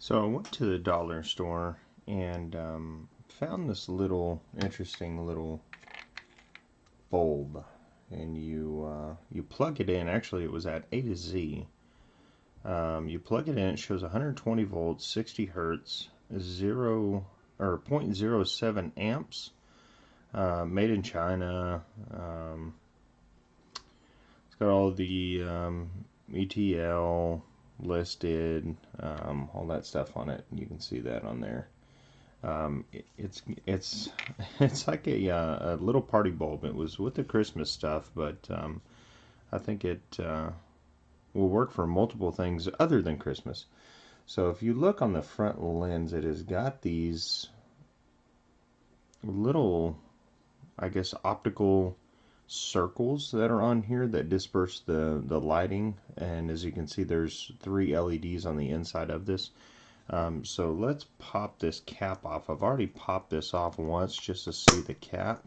So I went to the dollar store and found this interesting little bulb, and you plug it in. Actually, it was at A to Z. You plug it in. It shows 120 volts, 60 hertz, 0.07 amps. Made in China. It's got all the ETL listed, all that stuff on it. You can see that on there. It's it's like a little party bulb. It was with the Christmas stuff, but I think it will work for multiple things other than Christmas. So if you look on the front lens, it has got these little, I guess, optical circles that are on here that disperse the lighting. And as you can see, there's 3 LEDs on the inside of this. So let's pop this cap off. I've already popped this off once just to see the cap.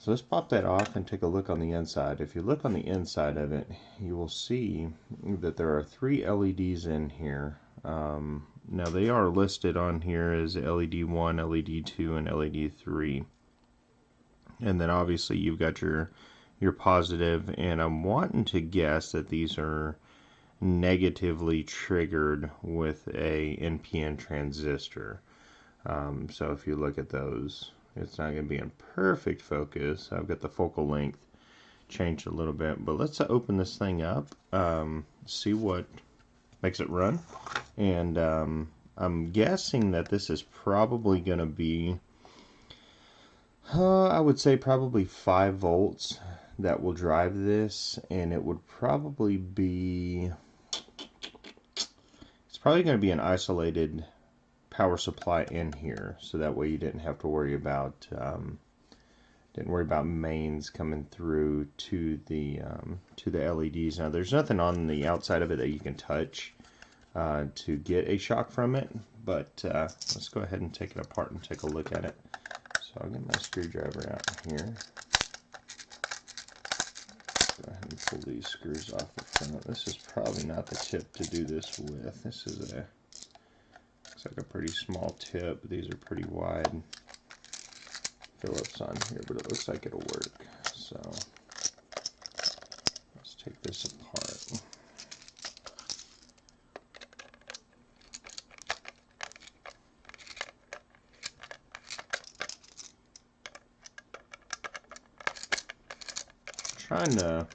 So let's pop that off and take a look on the inside. If you look on the inside of it, you will see that there are 3 LEDs in here. Now they are listed on here as LED 1, LED 2, and LED 3. And then obviously you've got your positive, and I'm wanting to guess that these are negatively triggered with a NPN transistor. So if you look at those, it's not going to be in perfect focus. I've got the focal length changed a little bit, but let's open this thing up, see what makes it run. And I'm guessing that this is probably going to be, I would say probably 5 volts that will drive this, and it would probably be, it's probably going to be an isolated power supply in here, so that way you didn't have to worry about mains coming through to the LEDs. Now there's nothing on the outside of it that you can touch to get a shock from it, but let's go ahead and take it apart and take a look at it. So I'll get my screwdriver out here. Go ahead and pull these screws off the front. This is probably not the tip to do this with. This is looks like a pretty small tip. These are pretty wide Phillips on here, but it looks like it'll work. So let's take this apart. Trying to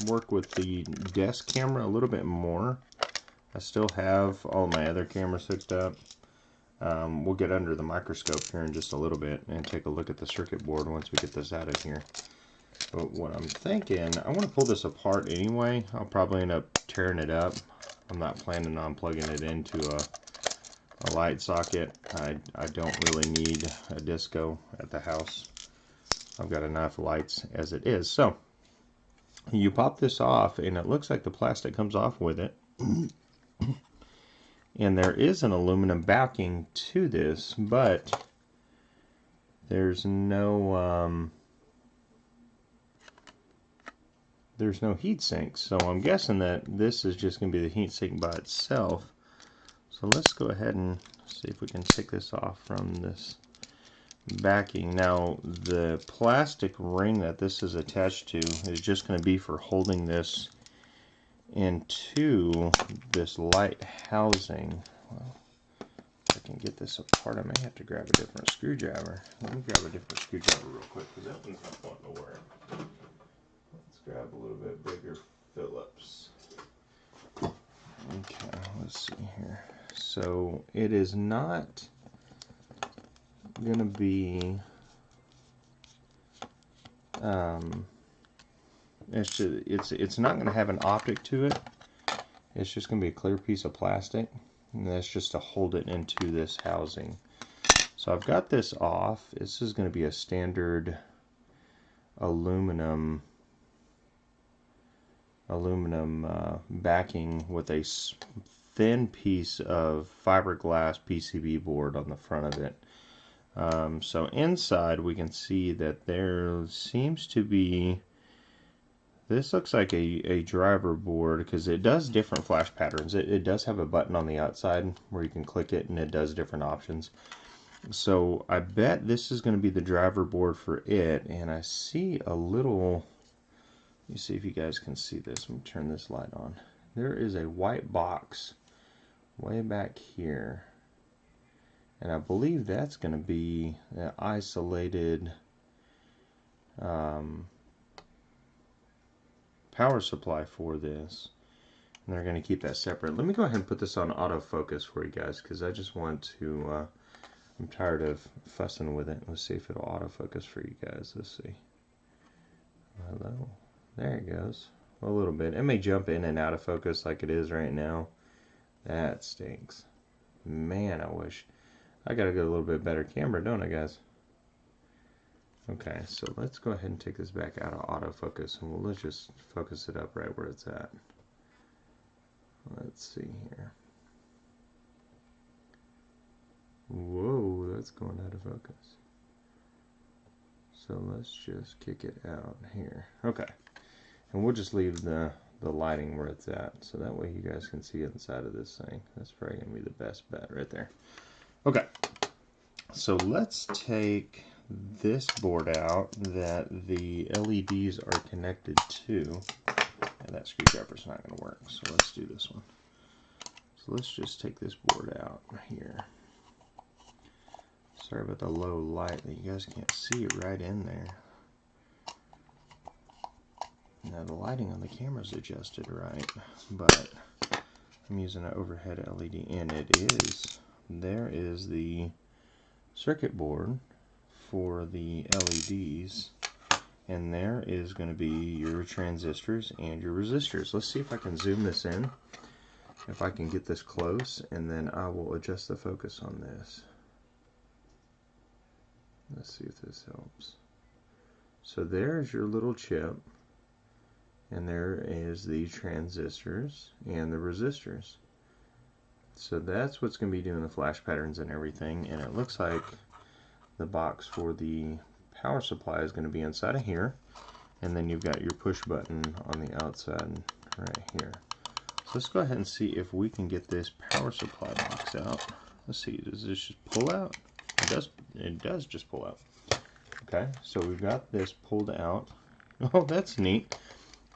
work with the desk camera a little bit more. I still have all my other cameras hooked up. We'll get under the microscope here in just a little bit and take a look at the circuit board once we get this out of here. But what I'm thinking, I want to pull this apart anyway. I'll probably end up tearing it up. I'm not planning on plugging it into a light socket. I don't really need a disco at the house. I've got enough lights as it is. So you pop this off, and it looks like the plastic comes off with it. And there is an aluminum backing to this, but there's no heat sink. So I'm guessing that this is just going to be the heat sink by itself. So let's go ahead and see if we can take this off from this backing. Now the plastic ring that this is attached to is just going to be for holding this into this light housing. Well, if I can get this apart, I may have to grab a different screwdriver. Let me grab a different screwdriver real quick, because that one's not wanting to work. Let's grab a little bit bigger Phillips. Okay, let's see here. So it is not going to be it's not going to have an optic to it. It's just going to be a clear piece of plastic, and that's just to hold it into this housing. So I've got this off. This is going to be a standard aluminum backing with a thin piece of fiberglass PCB board on the front of it. So inside we can see that there seems to be This looks like a driver board because it does different flash patterns. It does have a button on the outside where you can click it and it does different options. So I bet this is going to be the driver board for it. And I see a little, let me see if you guys can see this. Let me turn this light on. There is a white box way back here. And I believe that's going to be an isolated power supply for this, and they're going to keep that separate. Let me go ahead and put this on autofocus for you guys because I just want to I'm tired of fussing with it. Let's see if it'll autofocus for you guys. Let's see. Hello, there it goes. A little bit. It may jump in and out of focus like it is right now. That stinks, man. I wish I gotta get a little bit better camera, don't I, guys? Okay, so let's go ahead and take this back out of autofocus, and let's just focus it up right where it's at. Let's see here. Whoa, that's going out of focus. So let's just kick it out here. Okay, and we'll just leave the lighting where it's at, so that way you guys can see inside of this thing. That's probably going to be the best bet right there. Okay, so let's take this board out that the LEDs are connected to, and that screwdriver's not going to work, so let's do this one. So let's just take this board out here. Sorry about the low light that you guys can't see it right in there. Now the lighting on the camera's adjusted right, but I'm using an overhead LED, and there is the circuit board for the LEDs, and there is going to be your transistors and your resistors. Let's see if I can zoom this in, if I can get this close, and then I will adjust the focus on this. Let's see if this helps. So there's your little chip, and there is the transistors and the resistors. So that's what's going to be doing the flash patterns and everything, and it looks like the box for the power supply is going to be inside of here, and then you've got your push button on the outside right here. So let's go ahead and see if we can get this power supply box out. Let's see, does this just pull out? It does just pull out. Okay, so we've got this pulled out. Oh, that's neat.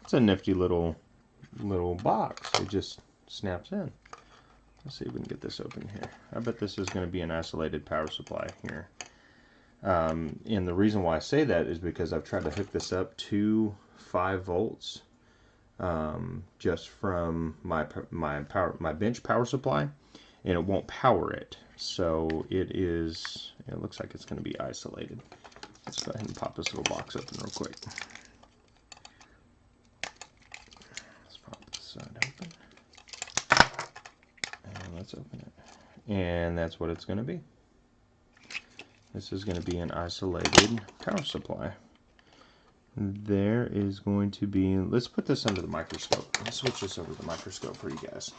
It's a nifty little box. It just snaps in. Let's see if we can get this open here. I bet this is going to be an isolated power supply here. And the reason why I say that is because I've tried to hook this up to 5 volts just from my bench power supply, and it won't power it. So it looks like it's going to be isolated. Let's go ahead and pop this little box open real quick. Let's pop this side open. And let's open it. And that's what it's going to be. This is going to be an isolated power supply. There is going to be, let's put this under the microscope. Let's switch this over to the microscope for you guys.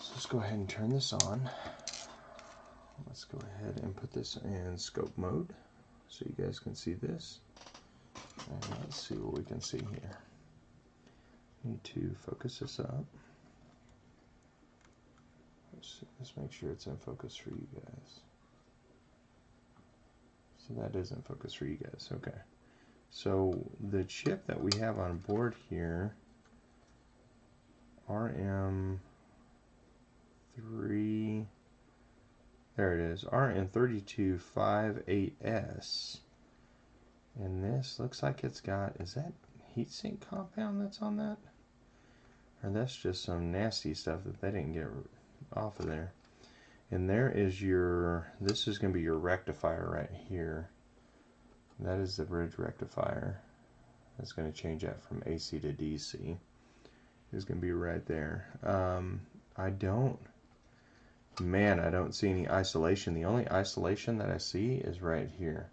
So let's go ahead and turn this on. Let's go ahead and put this in scope mode so you guys can see this. And let's see what we can see here. Need to focus this up. Let's make sure it's in focus for you guys. So that is in focus for you guys. Okay. So the chip that we have on board here, RM3, there it is, RM3258S. And this looks like it's got, is that heatsink compound that's on that? Or that's just some nasty stuff that they didn't get off of there. And there is your, this is going to be your rectifier right here. That is the bridge rectifier. That's going to change that from AC to DC. It's going to be right there. I don't see any isolation. The only isolation that I see is right here.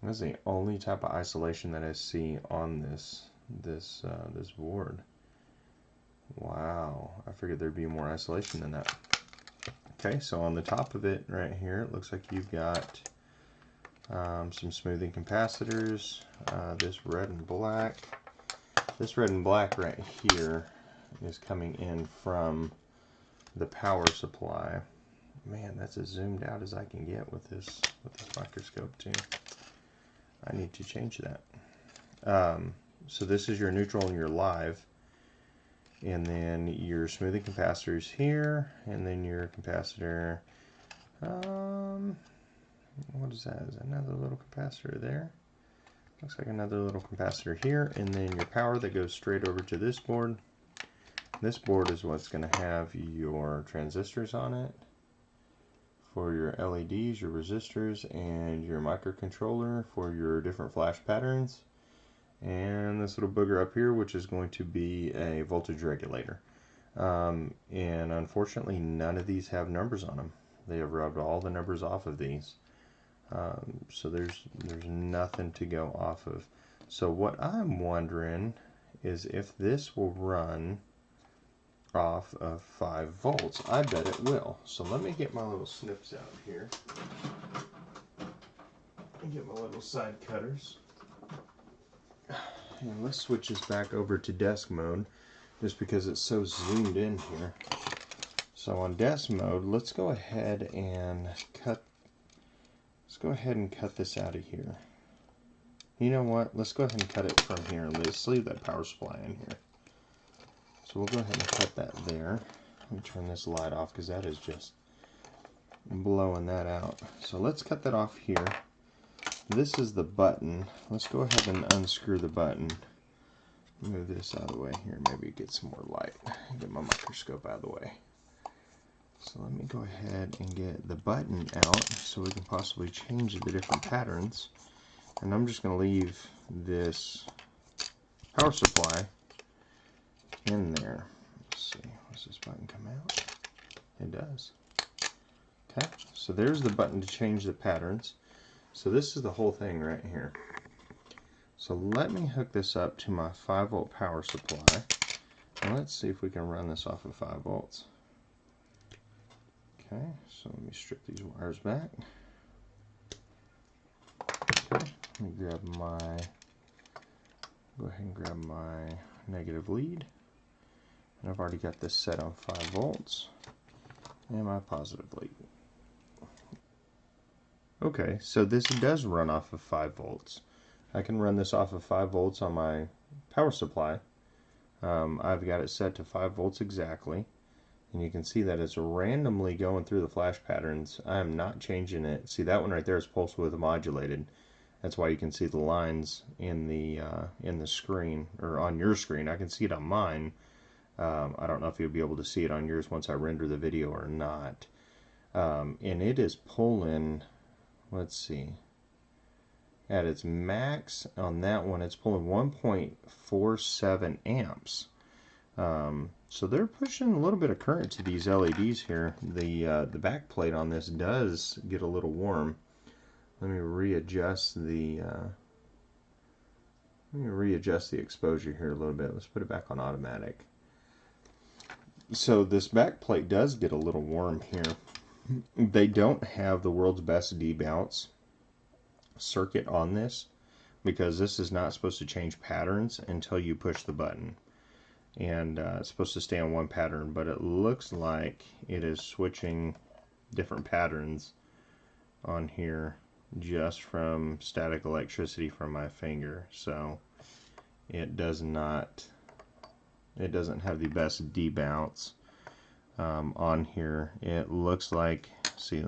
That's the only type of isolation that I see on this board. Wow, I figured there'd be more isolation than that. Okay, so on the top of it right here, it looks like you've got some smoothing capacitors, this red and black. This red and black right here is coming in from the power supply. Man, that's as zoomed out as I can get with this microscope too. I need to change that. So this is your neutral and your live, and then your smoothing capacitor is here, and then your capacitor. What is that? Is that another little capacitor there? Looks like another little capacitor here, and then your power that goes straight over to this board. This board is what's going to have your transistors on it for your LEDs, your resistors, and your microcontroller for your different flash patterns. And this little booger up here, which is going to be a voltage regulator. And unfortunately, none of these have numbers on them. They have rubbed all the numbers off of these. So there's nothing to go off of. So what I'm wondering is if this will run off of 5 volts. I bet it will. So let me get my little snips out here and get my little side cutters. And let's switch this back over to desk mode just because it's so zoomed in here. So on desk mode, let's go ahead and cut this out of here. You know what? Let's go ahead and cut it from here. Let's leave that power supply in here. So we'll go ahead and cut that there. Let me turn this light off because that is just blowing that out. So let's cut that off here. This is the button. Let's go ahead and unscrew the button. Move this out of the way here. Maybe get some more light. Get my microscope out of the way. So let me go ahead and get the button out so we can possibly change the different patterns. And I'm just going to leave this power supply in there. Let's see, does this button come out? It does. Okay, so there's the button to change the patterns. So this is the whole thing right here. So let me hook this up to my 5-volt power supply. And let's see if we can run this off of 5 volts. Okay, so let me strip these wires back. Okay, let me go ahead and grab my negative lead. And I've already got this set on 5 volts and my positive lead. Okay, so this does run off of 5 volts. I can run this off of 5 volts on my power supply. I've got it set to 5 volts exactly. And you can see that it's randomly going through the flash patterns. I am not changing it. See, that one right there is pulse width modulated. That's why you can see the lines in the screen, or on your screen. I can see it on mine. I don't know if you'll be able to see it on yours once I render the video or not. And it is pulling, let's see, at its max on that one, it's pulling 1.47 amps. So they're pushing a little bit of current to these LEDs here. The back plate on this does get a little warm. Let me readjust the exposure here a little bit. Let's put it back on automatic. So this back plate does get a little warm here. They don't have the world's best debounce circuit on this because this is not supposed to change patterns until you push the button. And it's supposed to stay on one pattern, but it looks like it is switching different patterns on here just from static electricity from my finger. So it doesn't have the best debounce on here. It looks like, see,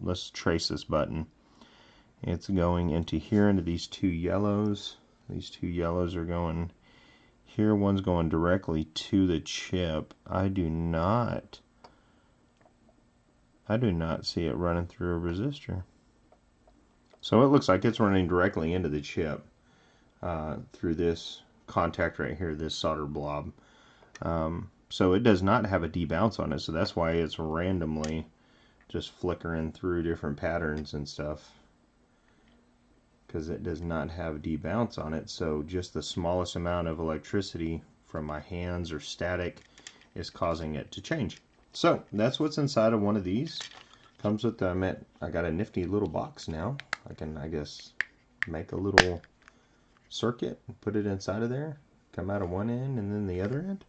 let's trace this button. It's going into here into these 2 yellows. These 2 yellows are going here. One's going directly to the chip. I do not see it running through a resistor. So it looks like it's running directly into the chip through this contact right here, this solder blob. So it does not have a debounce on it, so that's why it's randomly just flickering through different patterns and stuff, because it does not have debounce on it. So just the smallest amount of electricity from my hands or static is causing it to change. So that's what's inside of one of these. Comes with I got a nifty little box now. I can, I guess, make a little circuit and put it inside of there. come out of one end and then the other end.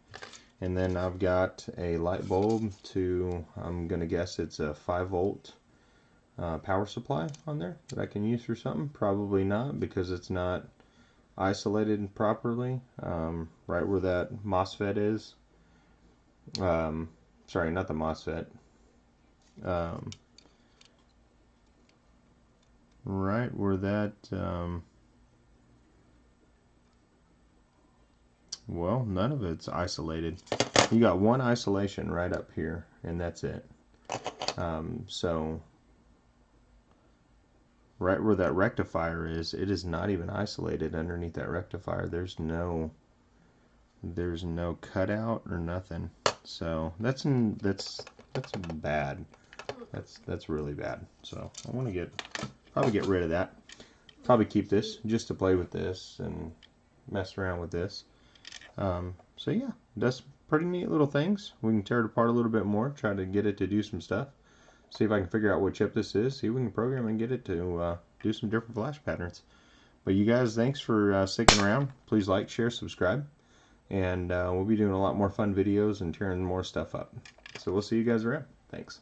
And then I've got a light bulb to, I'm going to guess it's a 5-volt power supply on there that I can use for something. Probably not, because it's not isolated properly. Right where that MOSFET is. Sorry, not the MOSFET. Right where that, well, none of it's isolated. You got one isolation right up here, and that's it. So right where that rectifier is, it is not even isolated underneath that rectifier. There's no cutout or nothing. So that's bad. That's really bad. So I want to probably get rid of that. Probably keep this just to play with this and mess around with this. So yeah, that's pretty neat little things. We can tear it apart a little bit more, try to get it to do some stuff. See if I can figure out what chip this is. See if we can program and get it to do some different flash patterns. But you guys, thanks for sticking around. Please like, share, subscribe. And we'll be doing a lot more fun videos and tearing more stuff up. So we'll see you guys around. Thanks.